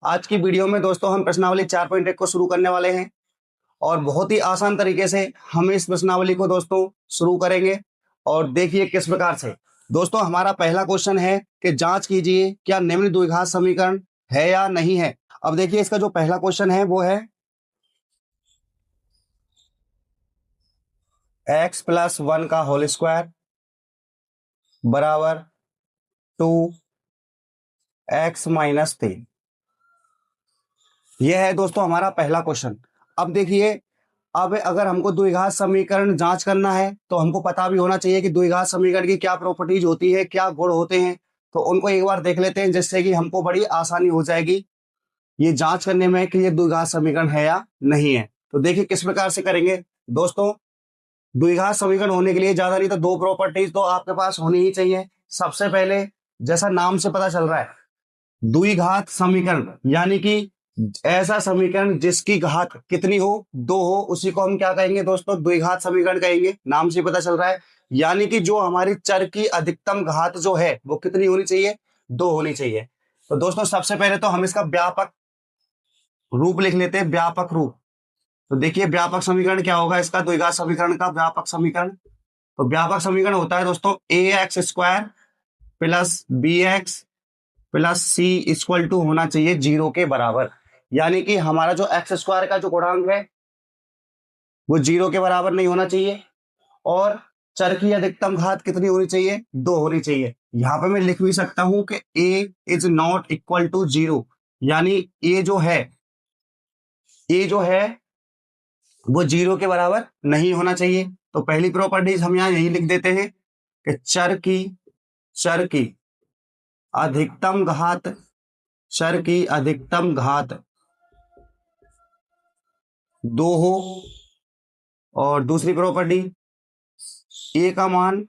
आज की वीडियो में दोस्तों हम प्रश्नावली 4.1 को शुरू करने वाले हैं और बहुत ही आसान तरीके से हम इस प्रश्नावली को दोस्तों शुरू करेंगे। और देखिए किस प्रकार से। दोस्तों हमारा पहला क्वेश्चन है कि जांच कीजिए क्या निम्न द्विघात समीकरण है या नहीं है। अब देखिए इसका जो पहला क्वेश्चन है वो है x प्लस 1 का होल स्क्वायर बराबर 2x-3। यह है दोस्तों हमारा पहला क्वेश्चन। अब देखिए, अब अगर हमको द्विघात समीकरण जांच करना है तो हमको पता भी होना चाहिए कि द्विघात समीकरण की क्या प्रॉपर्टीज होती है, क्या गुण होते हैं। तो उनको एक बार देख लेते हैं जिससे कि हमको बड़ी आसानी हो जाएगी ये जांच करने में कि ये द्विघात समीकरण है या नहीं है। तो देखिए किस प्रकार से करेंगे दोस्तों। द्विघात समीकरण होने के लिए ज्यादा नहीं तो दो प्रॉपर्टीज तो आपके पास होनी ही चाहिए। सबसे पहले, जैसा नाम से पता चल रहा है, द्विघात समीकरण यानी कि ऐसा समीकरण जिसकी घात कितनी हो, दो हो, उसी को हम क्या कहेंगे दोस्तों, द्विघात समीकरण कहेंगे। नाम से पता चल रहा है, यानी कि जो हमारी चर की अधिकतम घात जो है वो कितनी होनी चाहिए, दो होनी चाहिए। तो दोस्तों सबसे पहले तो हम इसका व्यापक रूप लिख लेते हैं, व्यापक रूप। तो देखिए व्यापक समीकरण क्या होगा इसका, द्विघात समीकरण का व्यापक समीकरण। तो व्यापक समीकरण होता है दोस्तों a x square plus b x plus c equal to होना चाहिए 0 के बराबर। यानी कि हमारा जो एक्स स्क्वायर का जो गुणांक है वो 0 के बराबर नहीं होना चाहिए और चर की अधिकतम घात कितनी होनी चाहिए, 2 होनी चाहिए। यहां पे मैं लिख भी सकता हूं कि a is not equal to 0, यानी ए जो है वो 0 के बराबर नहीं होना चाहिए। तो पहली प्रॉपर्टीज हम यहां यही लिख देते हैं कि चर की अधिकतम घात, चर की अधिकतम घात 2 हो। और दूसरी प्रॉपर्टी, ए का मान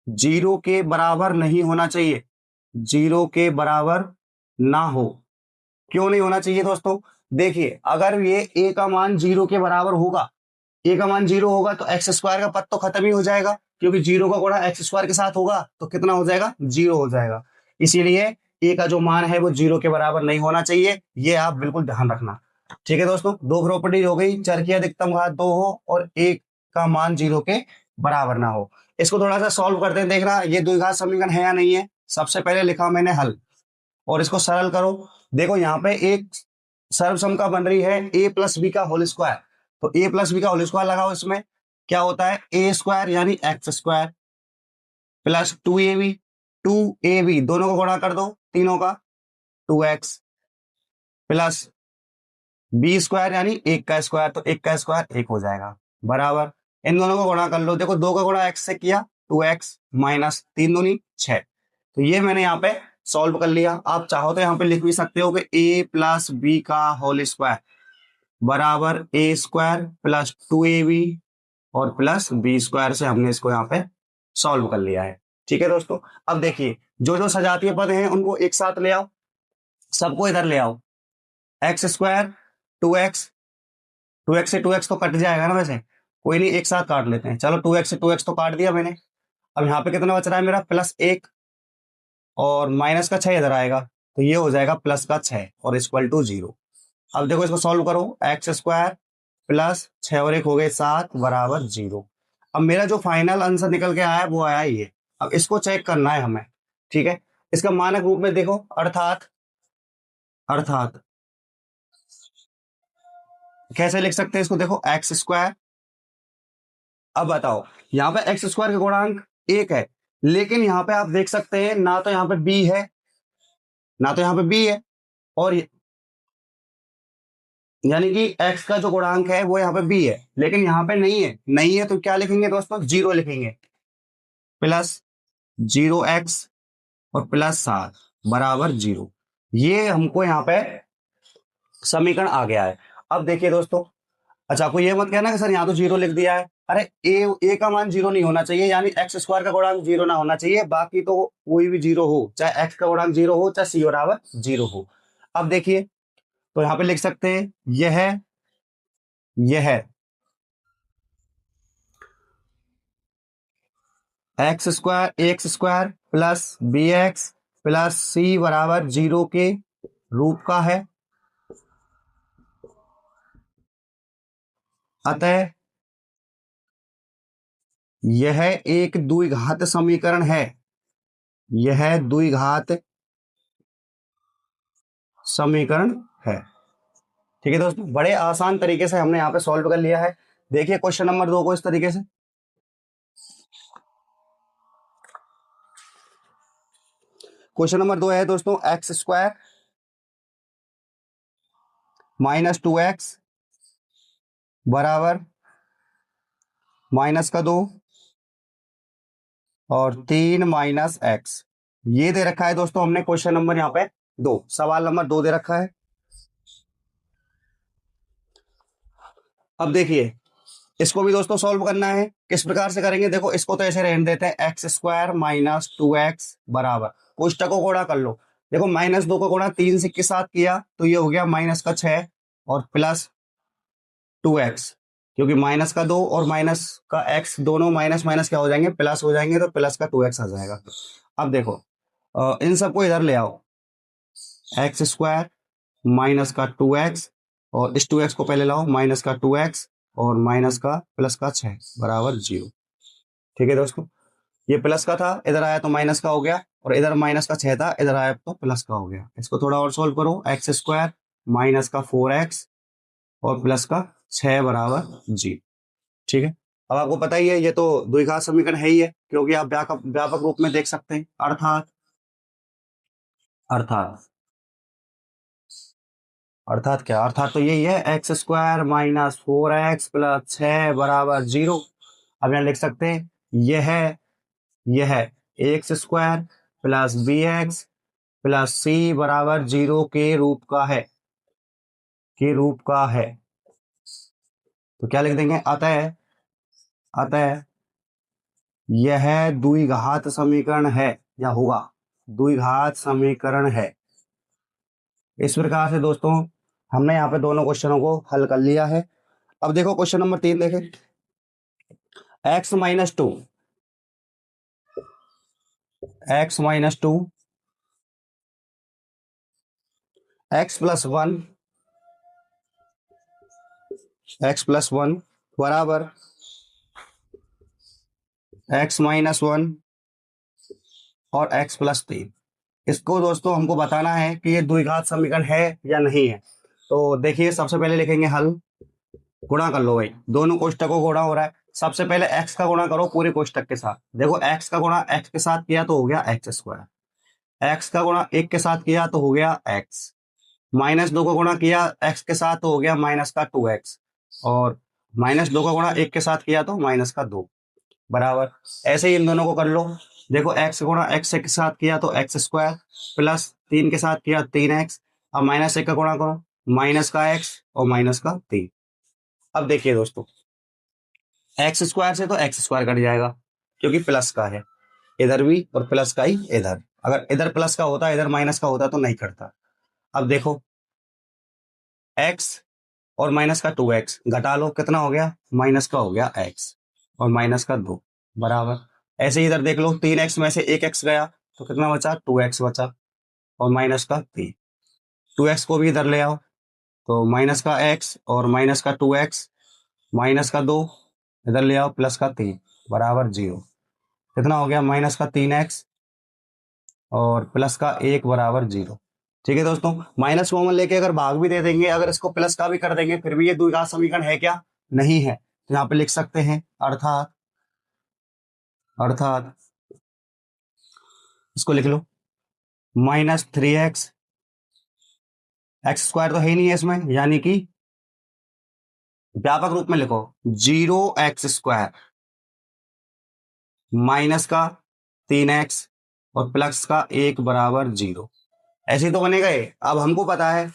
0 के बराबर नहीं होना चाहिए, 0 के बराबर ना हो। क्यों नहीं होना चाहिए दोस्तों, देखिए अगर ये ए का मान 0 के बराबर होगा, ए का मान 0 होगा तो एक्स स्क्वायर का पद तो खत्म ही हो जाएगा, क्योंकि 0 का गुणा एक्स स्क्वायर के साथ होगा तो कितना हो जाएगा, 0 हो जाएगा। इसीलिए ए का जो मान है वो 0 के बराबर नहीं होना चाहिए, ये आप बिल्कुल ध्यान रखना। ठीक है दोस्तों, दो प्रॉपर्टी हो गई, चर की अधिकतम घात 2 हो और ए का मान 0 के बराबर ना हो। इसको थोड़ा सा सॉल्व करते हैं, देखना ये द्विघात समीकरण है या नहीं है। सबसे पहले लिखा मैंने हल और इसको सरल करो। देखो यहाँ पे एक सर्वसम बन रही है ए प्लस बी का होल स्क्वायर। तो ए प्लस बी का होल स्क्वायर लगाओ, इसमें क्या होता है, ए स्क्वायर यानी एक्स स्क्वायर प्लस 2ab दोनों को गुणा कर दो, तीनों का 2x प्लस बी स्क्वायर यानी एक का स्क्वायर, तो एक का स्क्वायर एक हो जाएगा बराबर। इन दोनों को गुणा कर लो, देखो दो का गुणा एक्स से किया 2x माइनस 3×2 = 6। तो ये मैंने यहाँ पे सॉल्व कर लिया। आप चाहो तो यहाँ पे लिख भी सकते हो कि a प्लस बी का होल स्क्वायर बराबर ए स्क्वायर प्लस 2ab और प्लस बी स्क्वायर से हमने इसको यहाँ पे सॉल्व कर लिया है। ठीक है दोस्तों, अब देखिए जो जो सजातीय पद हैं उनको एक साथ ले आओ, सबको इधर ले आओ। एक्स स्क्वायर 2x, 2x से 2x तो कट जाएगा ना, वैसे कोई नहीं एक साथ काट लेते हैं। चलो 2x से 2x तो काट दिया मैंने। अब यहाँ पे कितना बच रहा है मेरा, +1 और माइनस का 6 इधर आएगा, तो ये हो जाएगा प्लस का 6 और इक्वल टू 0। अब देखो इसको सॉल्व करो, एक्स स्क्वायर प्लस 6 और 1 हो गए 7 बराबर 0। अब मेरा जो फाइनल आंसर निकल के आया वो आया ये। अब इसको चेक करना है हमें। ठीक है, इसका मानक रूप में देखो, अर्थात अर्थात कैसे लिख सकते हैं इसको, देखो एक्स स्क्वायर। अब बताओ, यहाँ पे एक्स स्क्वायर का गुणांक 1 है, लेकिन यहाँ पे आप देख सकते हैं ना तो यहाँ पे बी है ना तो यहाँ पे बी है, और यानी कि x का जो गुणांक है वो यहाँ पे b है, लेकिन यहाँ पे नहीं है तो क्या लिखेंगे दोस्तों, 0 लिखेंगे। +0x और +7 बराबर 0। ये हमको यहाँ पे समीकरण आ गया है। अब देखिए दोस्तों, अच्छा आपको ये मत कहना कि सर यहाँ तो 0 लिख दिया है। अरे ए का मान 0 नहीं होना चाहिए, यानी एक्स स्क्वायर का गुणांक 0 ना होना चाहिए, बाकी तो कोई भी 0 हो, चाहे एक्स का गुणांक 0 हो चाहे सी बराबर 0 हो। अब देखिए तो यहाँ पे लिख सकते हैं यह x square plus b x plus c बराबर 0 के रूप का है। अतः यह एक द्विघात समीकरण है। यह द्विघात समीकरण है। ठीक है दोस्तों, बड़े आसान तरीके से हमने यहाँ पे सॉल्व कर लिया है। देखिए क्वेश्चन नंबर 2 को इस तरीके से। क्वेश्चन नंबर 2 है दोस्तों, एक्स स्क्वायर माइनस 2x बराबर माइनस का 2 और 3 माइनस एक्स। ये दे रखा है दोस्तों हमने क्वेश्चन नंबर यहाँ पे 2, सवाल नंबर 2 दे रखा है। अब देखिए इसको भी दोस्तों सॉल्व करना है। किस प्रकार से करेंगे, देखो इसको तो ऐसे रहने देते हैं, एक्स स्क्वायर माइनस 2x बराबर, कोष्टक को गुणा कर लो। देखो माइनस 2 को गुणा 3 से के साथ किया तो ये हो गया माइनस का 6 और प्लस 2x, क्योंकि माइनस का 2 और माइनस का x दोनों माइनस माइनस क्या हो जाएंगे, प्लस हो जाएंगे, तो प्लस का 2x आ जाएगा। अब देखो इन सबको इधर ले आओ, एक्स स्क्वायर माइनस का 2x और इस 2x को पहले लाओ, माइनस का 2x और माइनस का प्लस का 6 बराबर 0। ठीक है दोस्तों, ये प्लस का था, इधर आया तो माइनस का हो गया, और इधर माइनस का 6 था, इधर आया तो प्लस का हो गया। इसको थोड़ा और सोल्व करो, एक्स स्क्वायर माइनस का 4x और प्लस का 6 बराबर 0। ठीक है, अब आपको पता ही है ये तो द्विघात समीकरण है ही है, क्योंकि आप व्यापक व्यापक रूप में देख सकते हैं। अर्थात अर्थात अर्थात क्या, अर्थात तो यही है, x square minus 4x plus 6 बराबर 0। अब यहाँ लिख सकते हैं यह x square plus b x plus c बराबर 0 के रूप का है, के रूप का है। तो क्या लिख देंगे, अतः अतः यह द्विघात समीकरण है, या होगा द्विघात समीकरण है। इस प्रकार से दोस्तों हमने यहाँ पे दोनों क्वेश्चनों को हल कर लिया है। अब देखो क्वेश्चन नंबर 3 देखें, x-2 x-2 x+1 x+1 बराबर x-1 और x+3। इसको दोस्तों हमको बताना है कि ये द्विघात समीकरण है या नहीं है। तो देखिए सबसे पहले लिखेंगे हल, गुणा कर लो भाई, दोनों कोष्टकों को गुणा हो रहा है। सबसे पहले x का गुणा करो पूरे कोष्टक के साथ। देखो x का गुणा x के साथ किया तो हो गया एक्स स्क्वायर, x का गुणा 1 के साथ किया तो हो गया x, -2 का गुणा किया x के साथ तो हो गया माइनस का 2x, और -2 का गुणा 1 के साथ किया तो माइनस का 2 बराबर। ऐसे ही इन दोनों को कर लो। देखो x गुणा x के साथ किया तो एक्स स्क्वायर, प्लस 3 के साथ किया 3x, अब -1 का गुणा करो, माइनस का x और माइनस का 3। अब देखिए दोस्तों एक्स स्क्वायर से तो एक्स स्क्वायर कट जाएगा, क्योंकि प्लस का है इधर भी और प्लस का ही इधर। अगर इधर प्लस का होता इधर माइनस का होता तो नहीं करता। अब देखो x और माइनस का 2x घटा लो, कितना हो गया, माइनस का हो गया x और माइनस का 2 बराबर। ऐसे ही इधर देख लो, 3x में से 1x गया तो कितना बचा, 2x बचा और माइनस का 3। 2x को भी इधर ले आओ, तो माइनस का x और माइनस का 2x माइनस का 2 इधर ले आओ, प्लस का 3 बराबर 0। कितना हो गया, माइनस का 3x और प्लस का 1 बराबर 0। ठीक है दोस्तों, माइनस कॉमन लेके अगर भाग भी दे देंगे, अगर इसको प्लस का भी कर देंगे, फिर भी ये द्विघात समीकरण है क्या, नहीं है। तो यहाँ पे लिख सकते हैं अर्थात अर्थात इसको लिख लो, -3x, एक्स स्क्वायर तो है ही नहीं है इसमें, यानी कि व्यापक रूप में लिखो 0x² माइनस का 3x और प्लस का 1 बराबर 0। ऐसे ही तो बनेगा ये। अब हमको पता है,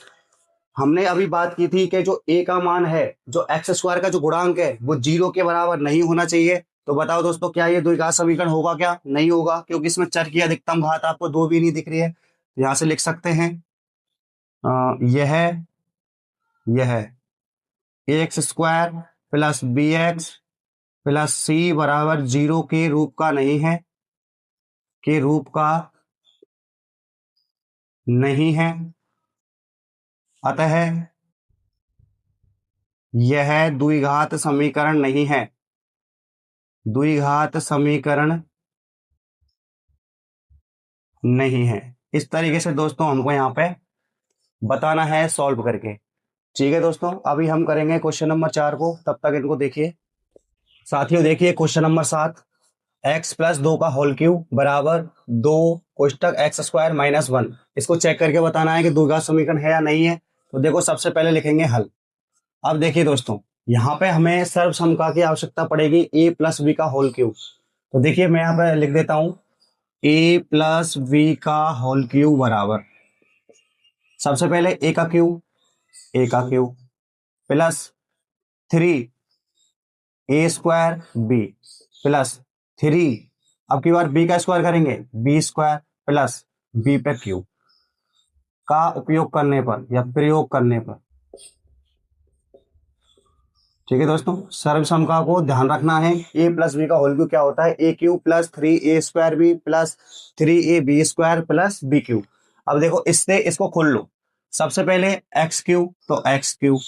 हमने अभी बात की थी कि जो a का मान है, जो x² का जो गुणांक है वो 0 के बराबर नहीं होना चाहिए। तो बताओ दोस्तों क्या ये द्विघात समीकरण होगा क्या, नहीं होगा, क्योंकि इसमें चर की अधिकतम घात आपको 2 भी नहीं दिख रही है। तो यहां से लिख सकते हैं यह ax² plus bx plus c बराबर 0 के रूप का नहीं है, के रूप का नहीं है, अतः यह द्विघात समीकरण नहीं है। द्विघात समीकरण नहीं है। इस तरीके से दोस्तों हमको यहाँ पे बताना है सॉल्व करके। ठीक है दोस्तों, अभी हम करेंगे क्वेश्चन नंबर 4 को, तब तक इनको देखिए। साथियों देखिए क्वेश्चन नंबर 7, एक्स प्लस 2 का होल क्यूब बराबर 2 कोष्टक एक्स स्क्वायर माइनस 1। इसको चेक करके बताना है कि द्विघात समीकरण है या नहीं है। तो देखो सबसे पहले लिखेंगे हल। अब देखिए दोस्तों, यहाँ पे हमें सर्वसमता की आवश्यकता पड़ेगी ए प्लस बी का होल क्यूब। तो देखिए मैं यहाँ पे लिख देता हूं ए प्लस बी का होल क्यूब बराबर, सबसे पहले ए का cube plus 3 a square b plus 3, अब की बार बी का स्क्वायर करेंगे बी स्क्वायर प्लस बी पे क्यूब का उपयोग करने पर या प्रयोग करने पर। ठीक है दोस्तों, सर्वसमता को ध्यान रखना है। ए प्लस बी का होल क्यूब क्या होता है, a cube plus 3 a square b plus 3 a b square plus b cube. अब देखो इससे इसको खोल लो, सबसे पहले एक्स क्यूब तो एक्स क्यूब,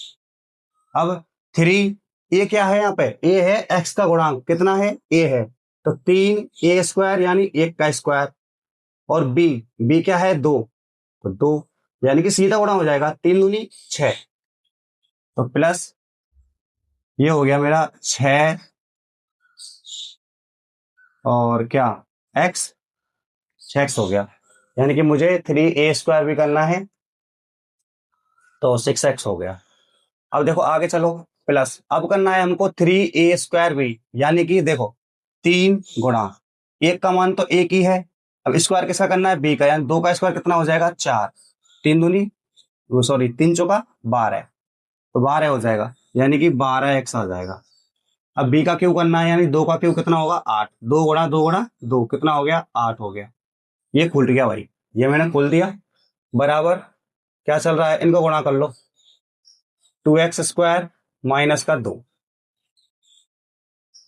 अब 3 ए क्या है, यहाँ पे ए है एक्स का गुणांक कितना है ए है, तो 3 ए स्क्वायर यानी 1 का स्क्वायर, और बी बी क्या है 2, तो 2 यानी कि सीधा गुणा हो जाएगा 3 दूनी 6, तो प्लस ये हो गया मेरा 6 और क्या एक्स, 6x हो गया, यानी कि मुझे 3 a स्क्वायर भी करना है तो 6x हो गया। अब देखो आगे चलो, प्लस अब करना है हमको 3 a स्क्वायर भी, यानी कि देखो 3 गुणा एक का मान तो एक ही है, अब स्क्वायर किसका करना है बी का, यानी 2 का स्क्वायर कितना हो जाएगा 4, 3 दूनी वो सॉरी 3 चौका 12, तो 12 हो जाएगा, यानी कि 12x आ जाएगा। अब बी का क्यों करना है, यानी 2 का क्यों कितना होगा 8, 2 गुणा 2 कितना हो गया 8 हो गया। ये खुल गया भाई, ये मैंने खोल दिया, बराबर क्या चल रहा है, इनको गुणा कर लो 2x स्क्वायर माइनस का 2,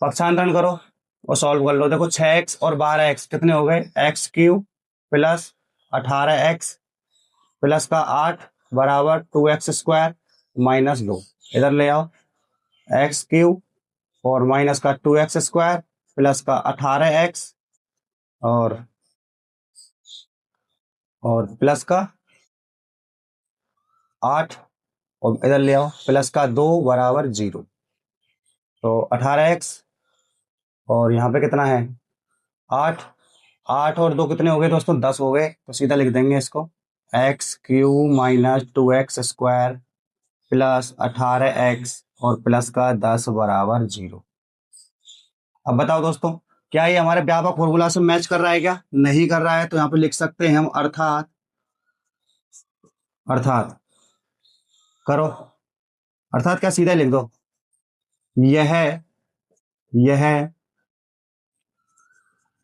पक्षांतरण करो और सॉल्व कर लो। देखो 6x और 12x कितने हो गए, x cube plus 18x plus का 8 बराबर 2x स्क्वायर माइनस 2, इधर ले आओ एक्स क्यूब और माइनस का 2x स्क्वायर प्लस का 18x और प्लस का 8, और इधर ले आओ प्लस का 2 बराबर 0, तो 18x और यहाँ पे कितना है 8, 8 और 2 कितने हो गए दोस्तों 10 हो गए, तो सीधा लिख देंगे इसको x cube minus 2x square plus 18x और प्लस का 10 बराबर 0। अब बताओ दोस्तों, क्या ये हमारे व्यापक फॉर्मूला से मैच कर रहा है, क्या नहीं कर रहा है, तो यहाँ पे लिख सकते हैं हम अर्थात, अर्थात करो, अर्थात क्या सीधा लिख दो, यह यह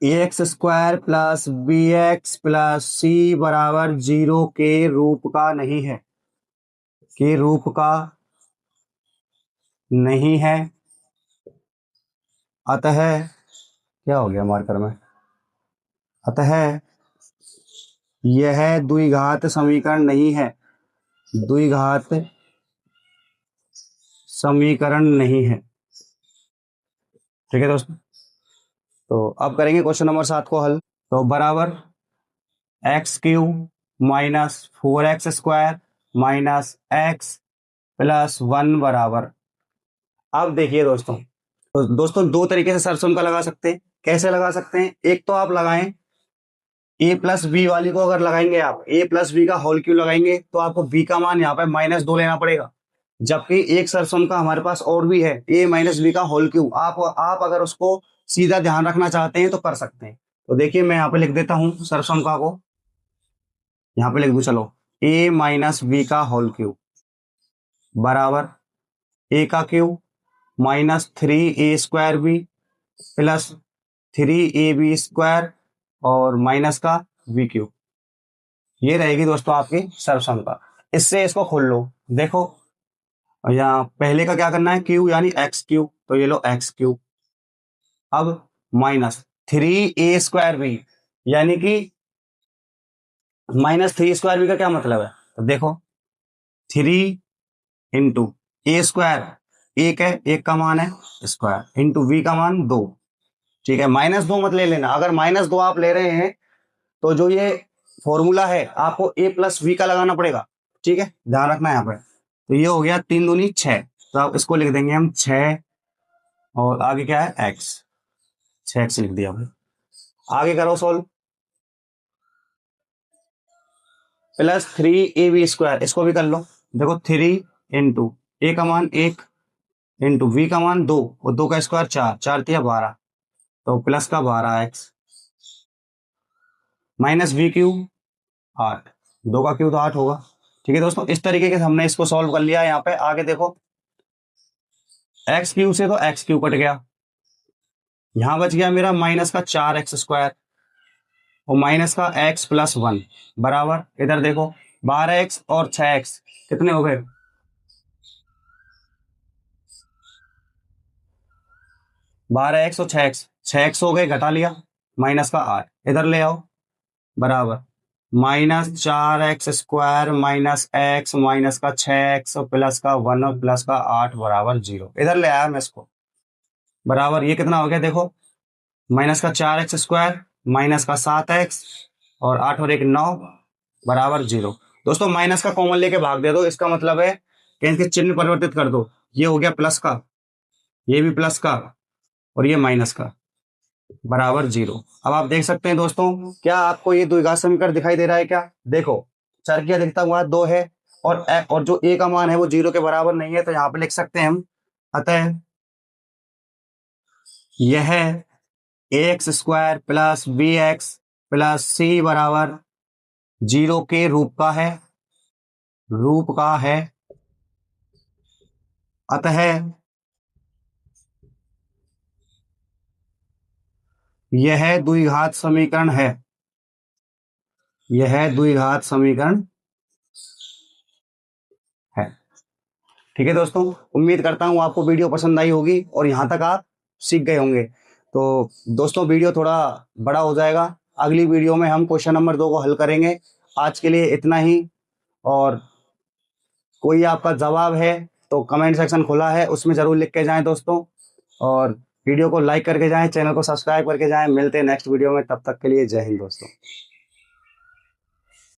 x square plus b x plus c बराबर 0 के रूप का नहीं है, के रूप का नहीं है, अतः क्या हो गया मार्कर में, अतः यह द्विघात समीकरण नहीं है, द्विघात समीकरण नहीं है। ठीक है दोस्तों, तो अब करेंगे क्वेश्चन नंबर 7 को हल। तो बराबर x cube minus 4x square minus x plus 1 बराबर, अब देखिए दोस्तों, तो दोस्तों दो तरीके से सरसम का लगा सकते हैं। कैसे लगा सकते हैं, एक तो आप लगाएं ए प्लस बी वाली को, अगर लगाएंगे आप ए प्लस बी का होल क्यूब लगाएंगे तो आपको बी का मान यहाँ पे -2 लेना पड़ेगा, जबकि एक सरसम का हमारे पास और भी है ए माइनस बी का होल क्यूब, आप अगर उसको सीधा ध्यान रखना चाहते हैं तो कर सकते हैं। तो देखिए मैं यहाँ पे लिख देता हूँ सरसम को, यहाँ पे लिख दू चलो ए माइनस बी का होल क्यूब बराबर ए का cube minus 3 a square b plus 3 ab square और माइनस का वी क्यूब। ये रहेगी दोस्तों आपकी सर्वसमता। इससे इसको खोल लो, देखो यहाँ पहले का क्या करना है क्यू यानी एक्स क्यूब, तो ये लो एक्स क्यूब, अब माइनस 3 a स्क्वायर बी यानी कि -3 स्क्वायर बी का क्या मतलब है, तो देखो 3 × A², एक का मान है स्क्वायर, इंटू वी का मान 2। ठीक है, -2 मत ले लेना, अगर -2 आप ले रहे हैं तो जो ये फॉर्मूला है आपको A+V का लगाना पड़ेगा। ठीक है, ध्यान रखना यहाँ पे। तो ये हो गया 3 दूनी 6, तो आप इसको लिख देंगे हम 6, और आगे क्या है x, 6x लिख दिया हमने। आगे करो सोल्व। +3AB², इसको भी कर लो। देखो 3 इंटू ए का मान 1, इंटू वी का मान 2, और 2 का स्क्वायर 4, 4×3 = 12, तो प्लस का 12x, -v³ 8, 2 का क्यूब तो 8 होगा। ठीक है दोस्तों, इस तरीके से हमने इसको सॉल्व कर लिया। यहाँ पे आगे देखो, x³ से तो x³ कट गया, यहां बच गया मेरा -4x² और माइनस का x+1 बराबर, इधर देखो 12x और 6x कितने हो गए, 12x और 6x, 6x हो गए, घटा लिया, माइनस का 8 इधर ले आओ, बराबर -4x² माइनस x माइनस का 6x और प्लस का 1 और प्लस का 8 बराबर 0, इधर ले आया मैं इसको, बराबर ये कितना हो गया देखो, -4x² माइनस का 7x और 8 और 1 9 बराबर 0। दोस्तों माइनस का कॉमन लेके भाग दे दो, इसका मतलब है कि इसके चिन्ह परिवर्तित कर दो, ये हो गया प्लस का, ये भी प्लस का, और ये माइनस का, बराबर 0। अब आप देख सकते हैं दोस्तों, क्या आपको ये द्विघात समीकरण दिखाई दे रहा है क्या, देखो चर की अधिकता हुआ 2 है, और जो a का मान है वो 0 के बराबर नहीं है, तो यहाँ पे लिख सकते हैं हम, अतः यह ax² plus bx plus c बराबर 0 के रूप का है, अतः यह द्विघात समीकरण है, यह द्विघात समीकरण है। ठीक है दोस्तों, उम्मीद करता हूं आपको वीडियो पसंद आई होगी और यहां तक आप सीख गए होंगे। तो दोस्तों वीडियो थोड़ा बड़ा हो जाएगा, अगली वीडियो में हम क्वेश्चन नंबर 2 को हल करेंगे। आज के लिए इतना ही, और कोई आपका जवाब है तो कमेंट सेक्शन खुला है, उसमें जरूर लिख के जाएं दोस्तों, और वीडियो को लाइक करके जाएं, चैनल को सब्सक्राइब करके जाएं। मिलते हैं नेक्स्ट वीडियो में, तब तक के लिए जय हिंद दोस्तों।